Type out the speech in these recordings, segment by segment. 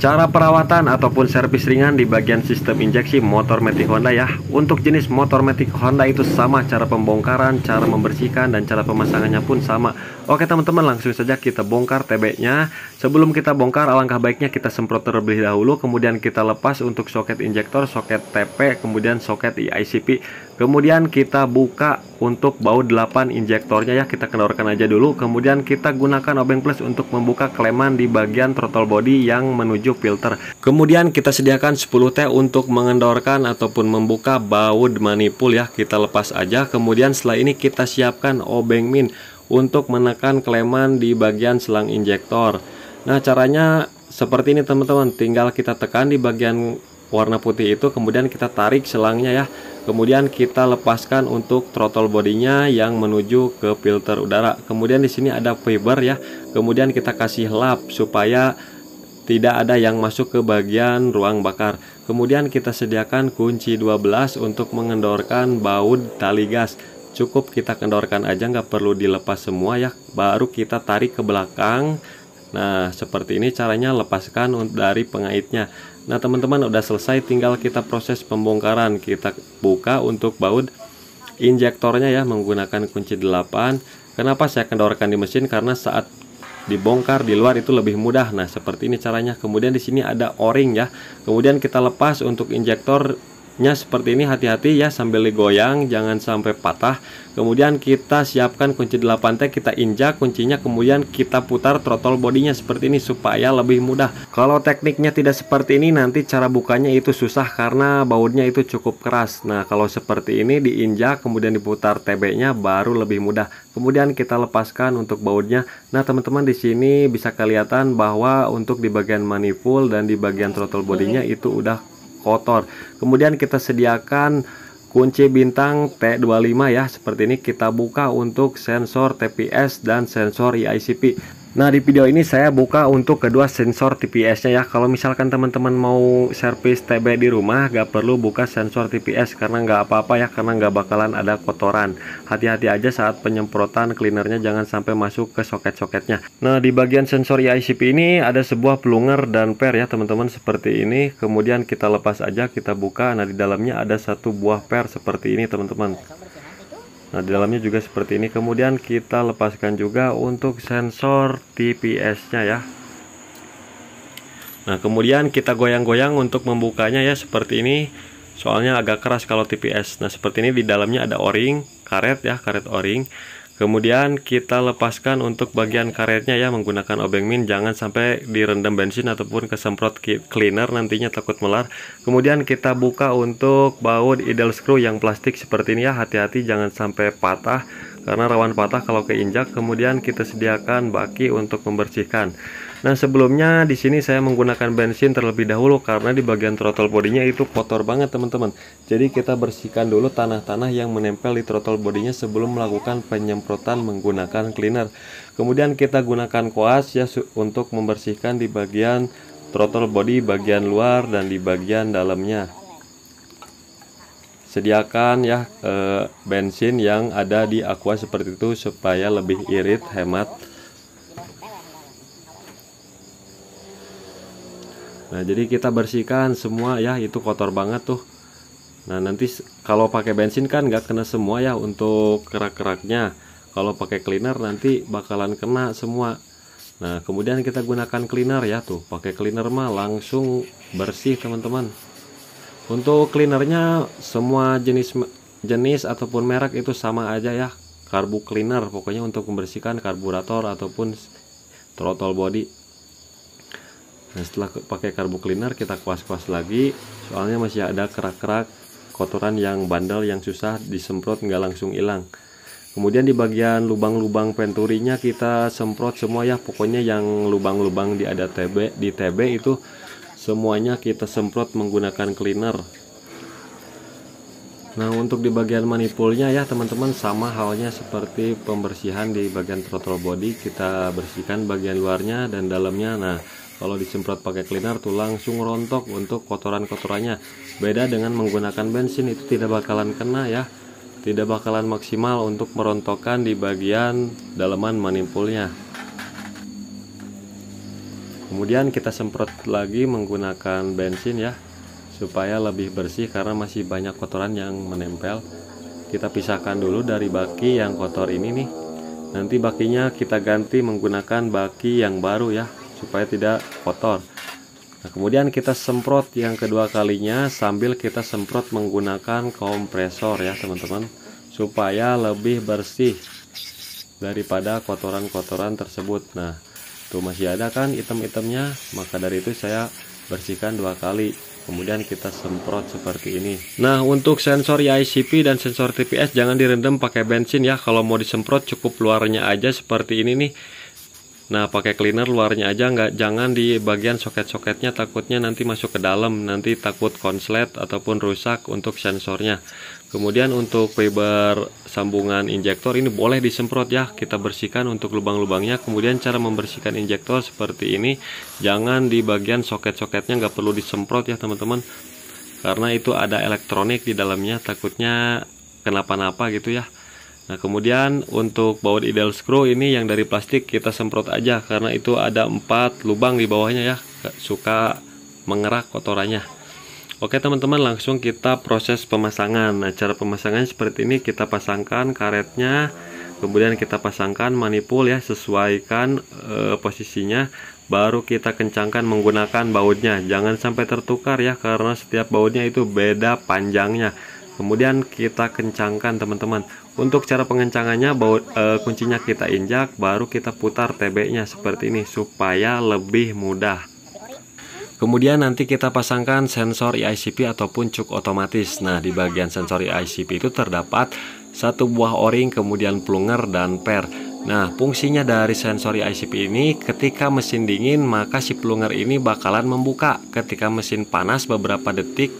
Cara perawatan ataupun servis ringan di bagian sistem injeksi motor matic Honda ya. Untuk jenis motor matic Honda itu sama, cara pembongkaran, cara membersihkan, dan cara pemasangannya pun sama. Oke teman-teman, langsung saja kita bongkar TB-nya. Sebelum kita bongkar, alangkah baiknya kita semprot terlebih dahulu, kemudian kita lepas untuk soket injektor, soket TP, kemudian soket ICP. Kemudian kita buka untuk baut 8 injektornya ya, kita kendorkan aja dulu. Kemudian kita gunakan obeng plus untuk membuka kleman di bagian throttle body yang menuju filter. Kemudian kita sediakan 10T untuk mengendorkan ataupun membuka baut manifold ya, kita lepas aja. Kemudian setelah ini kita siapkan obeng min untuk menekan kleman di bagian selang injektor. Nah caranya seperti ini teman-teman, tinggal kita tekan di bagian warna putih itu, kemudian kita tarik selangnya ya. Kemudian kita lepaskan untuk throttle bodinya yang menuju ke filter udara. Kemudian di sini ada fiber ya. Kemudian kita kasih lap supaya tidak ada yang masuk ke bagian ruang bakar. Kemudian kita sediakan kunci 12 untuk mengendorkan baut tali gas. Cukup kita kendorkan aja, nggak perlu dilepas semua ya. Baru kita tarik ke belakang. Nah seperti ini caranya, lepaskan dari pengaitnya. Nah teman-teman, udah selesai, tinggal kita proses pembongkaran. Kita buka untuk baut injektornya ya menggunakan kunci 8. Kenapa saya kendorkan di mesin? Karena saat dibongkar di luar itu lebih mudah. Nah seperti ini caranya. Kemudian di sini ada o-ring ya. Kemudian kita lepas untuk injektornya seperti ini, hati-hati ya sambil digoyang jangan sampai patah. Kemudian kita siapkan kunci 8T, kita injak kuncinya, kemudian kita putar throttle bodinya seperti ini supaya lebih mudah. Kalau tekniknya tidak seperti ini nanti cara bukanya itu susah karena bautnya itu cukup keras. Nah kalau seperti ini diinjak kemudian diputar TB-nya baru lebih mudah. Kemudian kita lepaskan untuk bautnya. Nah teman-teman, di sini bisa kelihatan bahwa untuk di bagian manifold dan di bagian throttle bodinya itu udah kotor. Kemudian kita sediakan kunci bintang T25 ya, seperti ini. Kita buka untuk sensor TPS dan sensor ICP. Nah di video ini saya buka untuk kedua sensor TPS-nya ya. Kalau misalkan teman-teman mau servis TB di rumah, gak perlu buka sensor TPS karena nggak apa-apa ya, karena nggak bakalan ada kotoran. Hati-hati aja saat penyemprotan cleanernya, jangan sampai masuk ke soket-soketnya. Nah di bagian sensor ICP ini ada sebuah plunger dan per ya teman-teman, seperti ini. Kemudian kita lepas aja, kita buka. Nah di dalamnya ada satu buah per seperti ini teman-teman. Nah di dalamnya juga seperti ini. Kemudian kita lepaskan juga untuk sensor TPS-nya ya. Nah kemudian kita goyang-goyang untuk membukanya ya, seperti ini. Soalnya agak keras kalau TPS. Nah seperti ini, di dalamnya ada o-ring, karet ya, karet o-ring. Kemudian kita lepaskan untuk bagian karetnya ya menggunakan obeng min, jangan sampai direndam bensin ataupun kesemprot cleaner nantinya takut melar. Kemudian kita buka untuk baut idle screw yang plastik seperti ini ya, hati-hati jangan sampai patah karena rawan patah kalau keinjak. Kemudian kita sediakan baki untuk membersihkan. Nah sebelumnya di sini saya menggunakan bensin terlebih dahulu karena di bagian throttle bodinya itu kotor banget teman-teman. Jadi kita bersihkan dulu tanah-tanah yang menempel di throttle bodinya sebelum melakukan penyemprotan menggunakan cleaner. Kemudian kita gunakan koas ya untuk membersihkan di bagian throttle body bagian luar dan di bagian dalamnya. Sediakan ya bensin yang ada di aqua seperti itu supaya lebih irit, hemat. Nah jadi kita bersihkan semua ya, itu kotor banget tuh. Nah nanti kalau pakai bensin kan nggak kena semua ya untuk kerak-keraknya. Kalau pakai cleaner nanti bakalan kena semua. Nah kemudian kita gunakan cleaner ya, tuh pakai cleaner mah langsung bersih teman-teman. Untuk cleanernya semua jenis ataupun merek itu sama aja ya, karbu cleaner pokoknya untuk membersihkan karburator ataupun throttle body. Nah setelah pakai karbu cleaner kita kuas-kuas lagi, soalnya masih ada kerak-kerak kotoran yang bandel yang susah disemprot, nggak langsung hilang. Kemudian di bagian lubang-lubang penturinya kita semprot semua ya, pokoknya yang lubang-lubang di TB itu semuanya kita semprot menggunakan cleaner. Nah untuk di bagian manifoldnya ya teman-teman, sama halnya seperti pembersihan di bagian throttle body, kita bersihkan bagian luarnya dan dalamnya. Nah kalau disemprot pakai cleaner tuh langsung rontok untuk kotoran-kotorannya. Beda dengan menggunakan bensin, itu tidak bakalan kena ya, tidak bakalan maksimal untuk merontokkan di bagian dalaman manifoldnya. Kemudian kita semprot lagi menggunakan bensin ya, supaya lebih bersih karena masih banyak kotoran yang menempel. Kita pisahkan dulu dari baki yang kotor ini nih. Nanti bakinya kita ganti menggunakan baki yang baru ya, supaya tidak kotor. Nah, kemudian kita semprot yang kedua kalinya sambil kita semprot menggunakan kompresor ya teman-teman, supaya lebih bersih daripada kotoran-kotoran tersebut. Nah, tuh masih ada kan item-itemnya, maka dari itu saya bersihkan 2 kali. Kemudian kita semprot seperti ini. Nah, untuk sensor ICP dan sensor TPS jangan direndam pakai bensin ya. Kalau mau disemprot cukup luarnya aja seperti ini nih. Nah, pakai cleaner luarnya aja, jangan di bagian soket-soketnya, takutnya nanti masuk ke dalam, nanti takut konslet ataupun rusak untuk sensornya. Kemudian untuk fiber sambungan injektor ini boleh disemprot ya, kita bersihkan untuk lubang-lubangnya. Kemudian cara membersihkan injektor seperti ini, jangan di bagian soket-soketnya, nggak perlu disemprot ya teman-teman, karena itu ada elektronik di dalamnya, takutnya kenapa-napa gitu ya. Nah, kemudian untuk baut idle screw ini yang dari plastik kita semprot aja, karena itu ada 4 lubang di bawahnya ya, suka mengerak kotorannya. Oke teman-teman, langsung kita proses pemasangan. Nah, cara pemasangan seperti ini, kita pasangkan karetnya, kemudian kita pasangkan manifold ya, sesuaikan posisinya, baru kita kencangkan menggunakan bautnya. Jangan sampai tertukar ya, karena setiap bautnya itu beda panjangnya. Kemudian kita kencangkan teman-teman. Untuk cara pengencangannya, kuncinya kita injak, baru kita putar TB-nya seperti ini supaya lebih mudah. Kemudian nanti kita pasangkan sensor ICP ataupun cuk otomatis. Nah, di bagian sensor ICP itu terdapat 1 buah o-ring, kemudian plunger dan per. Nah, fungsinya dari sensor ICP ini, ketika mesin dingin maka si plunger ini bakalan membuka. Ketika mesin panas beberapa detik,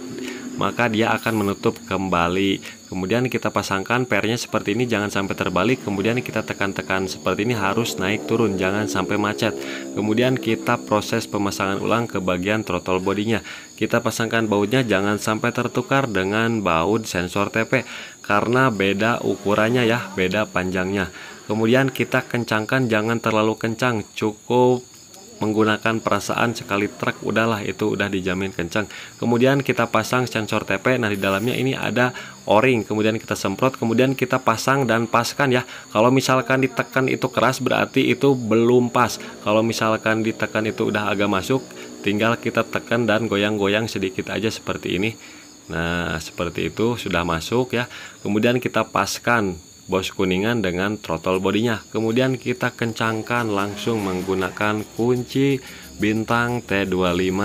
maka dia akan menutup kembali. Kemudian kita pasangkan pernya seperti ini, jangan sampai terbalik. Kemudian kita tekan-tekan seperti ini, harus naik turun, jangan sampai macet. Kemudian kita proses pemasangan ulang ke bagian throttle bodinya. Kita pasangkan bautnya, jangan sampai tertukar dengan baut sensor TP, karena beda ukurannya ya, beda panjangnya. Kemudian kita kencangkan, jangan terlalu kencang, cukup menggunakan perasaan sekali truk, udahlah, itu udah dijamin kencang. Kemudian kita pasang sensor TP. Nah, di dalamnya ini ada o-ring, kemudian kita semprot, kemudian kita pasang dan paskan ya. Kalau misalkan ditekan itu keras, berarti itu belum pas. Kalau misalkan ditekan itu udah agak masuk, tinggal kita tekan dan goyang-goyang sedikit aja seperti ini. Nah, seperti itu sudah masuk ya. Kemudian kita paskan bos kuningan dengan throttle bodinya. Kemudian kita kencangkan langsung menggunakan kunci bintang T25.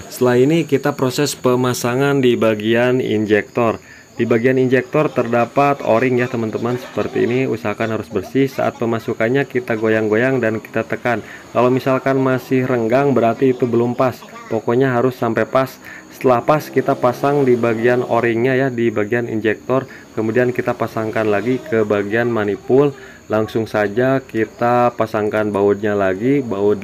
Setelah ini kita proses pemasangan di bagian injektor. Di bagian injektor terdapat o-ring ya teman-teman, seperti ini. Usahakan harus bersih. Saat pemasukannya kita goyang-goyang dan kita tekan. Kalau misalkan masih renggang, berarti itu belum pas. Pokoknya harus sampai pas. Setelah pas, kita pasang di bagian o-ringnya ya, di bagian injektor. Kemudian kita pasangkan lagi ke bagian manifold. Langsung saja kita pasangkan bautnya lagi, baut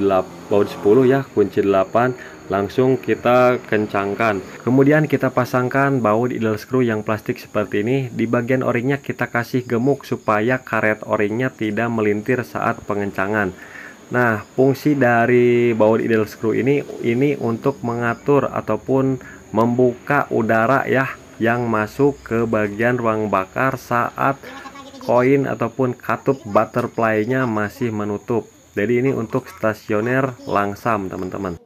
10 ya, kunci 8. Langsung kita kencangkan. Kemudian kita pasangkan baut idle screw yang plastik seperti ini. Di bagian o-ringnya kita kasih gemuk supaya karet o-ringnya tidak melintir saat pengencangan. Nah, fungsi dari baut idle screw ini untuk mengatur ataupun membuka udara ya, yang masuk ke bagian ruang bakar saat koin ataupun katup butterfly-nya masih menutup. Jadi ini untuk stasioner langsam teman-teman.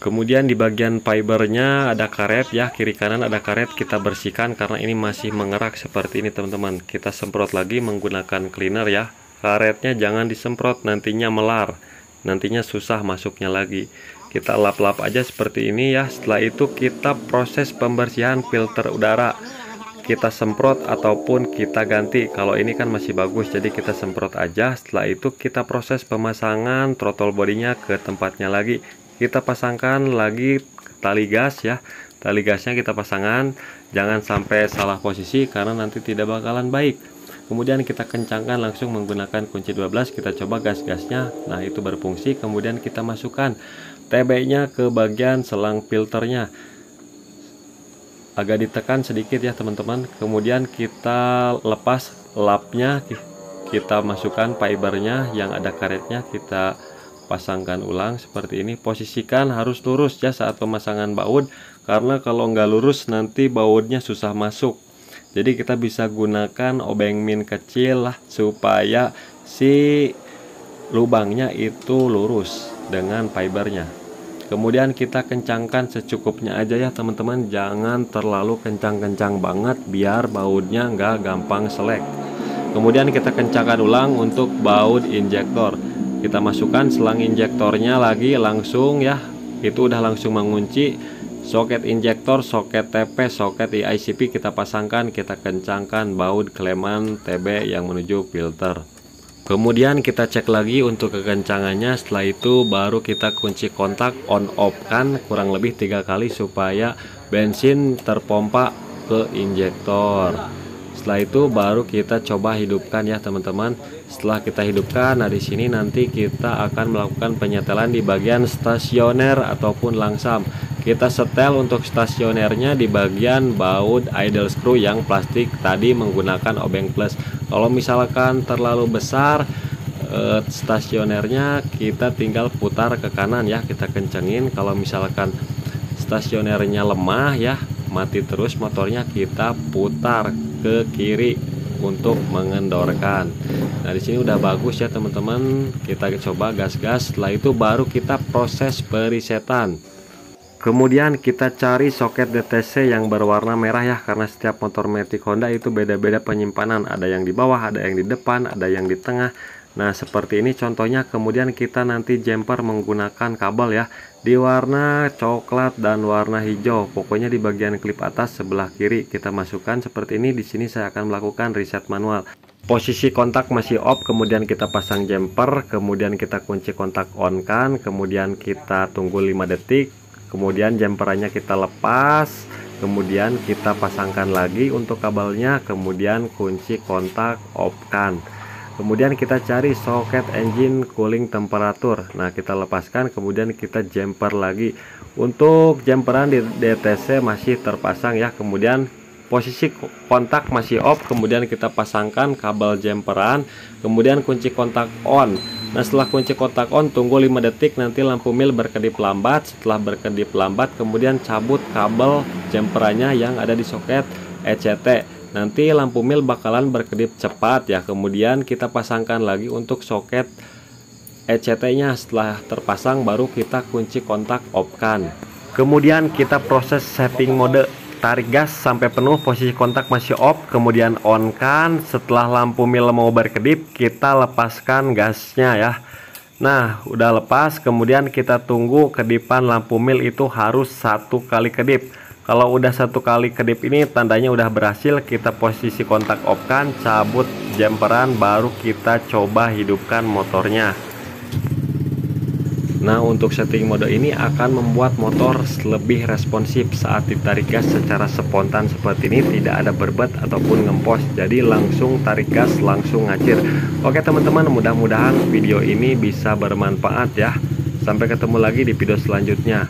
Kemudian di bagian fibernya ada karet ya, kiri kanan ada karet, kita bersihkan karena ini masih mengerak seperti ini teman-teman. Kita semprot lagi menggunakan cleaner ya. Karetnya jangan disemprot, nantinya melar, nantinya susah masuknya lagi. Kita lap-lap aja seperti ini ya. Setelah itu kita proses pembersihan filter udara. Kita semprot ataupun kita ganti. Kalau ini kan masih bagus, jadi kita semprot aja. Setelah itu kita proses pemasangan throttle bodinya ke tempatnya lagi. Kita pasangkan lagi tali gas ya. Tali gasnya kita pasangkan, jangan sampai salah posisi karena nanti tidak bakalan baik. Kemudian kita kencangkan langsung menggunakan kunci 12. Kita coba gas-gasnya. Nah, itu berfungsi. Kemudian kita masukkan TB-nya ke bagian selang filternya. Agak ditekan sedikit ya teman-teman. Kemudian kita lepas lapnya. Kita masukkan fibernya yang ada karetnya. Kita pasangkan ulang seperti ini. Posisikan harus lurus ya saat pemasangan baut, karena kalau nggak lurus nanti bautnya susah masuk. Jadi kita bisa gunakan obeng min kecil lah supaya si lubangnya itu lurus dengan fibernya. Kemudian kita kencangkan secukupnya aja ya teman-teman, jangan terlalu kencang-kencang banget biar bautnya nggak gampang selek. Kemudian kita kencangkan ulang untuk baut injektor. Kita masukkan selang injektornya lagi langsung ya, itu udah langsung mengunci. Soket injektor, soket TP, soket ICP kita pasangkan, kita kencangkan baut kleman TB yang menuju filter. Kemudian kita cek lagi untuk kekencangannya. Setelah itu baru kita kunci kontak on off kan kurang lebih 3 kali supaya bensin terpompa ke injektor. Setelah itu baru kita coba hidupkan ya teman-teman. Setelah kita hidupkan, nah di sini nanti kita akan melakukan penyetelan di bagian stasioner ataupun langsam. Kita setel untuk stasionernya di bagian baut idle screw yang plastik tadi menggunakan obeng plus. Kalau misalkan terlalu besar stasionernya, kita tinggal putar ke kanan ya, kita kencengin. Kalau misalkan stasionernya lemah ya, mati terus motornya, kita putar ke kiri untuk mengendorkan. Nah di sini udah bagus ya teman-teman. Kita coba gas-gas. Setelah itu baru kita proses perisetan. Kemudian kita cari soket DTC yang berwarna merah ya, karena setiap motor Matic Honda itu beda-beda penyimpanan. Ada yang di bawah, ada yang di depan, ada yang di tengah. Nah seperti ini contohnya. Kemudian kita nanti jumper menggunakan kabel ya, di warna coklat dan warna hijau. Pokoknya di bagian klip atas sebelah kiri kita masukkan seperti ini. Di sini saya akan melakukan reset manual. Posisi kontak masih off, kemudian kita pasang jumper, kemudian kita kunci kontak on kan, kemudian kita tunggu 5 detik. Kemudian jumperannya kita lepas, kemudian kita pasangkan lagi untuk kabelnya, kemudian kunci kontak off kan. Kemudian kita cari soket engine cooling temperatur. Nah kita lepaskan, kemudian kita jumper lagi. Untuk jumperan di DTC masih terpasang ya, kemudian posisi kontak masih off, kemudian kita pasangkan kabel jumperan, kemudian kunci kontak on. Nah setelah kunci kontak on, tunggu 5 detik, nanti lampu mil berkedip lambat. Setelah berkedip lambat, kemudian cabut kabel jumperannya yang ada di soket ECT. Nanti lampu mil bakalan berkedip cepat ya. Kemudian kita pasangkan lagi untuk soket ECT-nya. Setelah terpasang baru kita kunci kontak off kan. Kemudian kita proses setting mode. Tarik gas sampai penuh, posisi kontak masih off, kemudian on kan. Setelah lampu mil mau berkedip, kita lepaskan gasnya ya. Nah udah lepas, kemudian kita tunggu kedipan lampu mil itu harus 1 kali kedip. Kalau udah 1 kali kedip ini tandanya udah berhasil. Kita posisi kontak off kan, cabut jumperan, baru kita coba hidupkan motornya. Nah untuk setting mode ini akan membuat motor lebih responsif saat ditarik gas secara spontan seperti ini, tidak ada berbet ataupun ngempos, jadi langsung tarik gas langsung ngacir. Oke teman-teman, mudah-mudahan video ini bisa bermanfaat ya. Sampai ketemu lagi di video selanjutnya.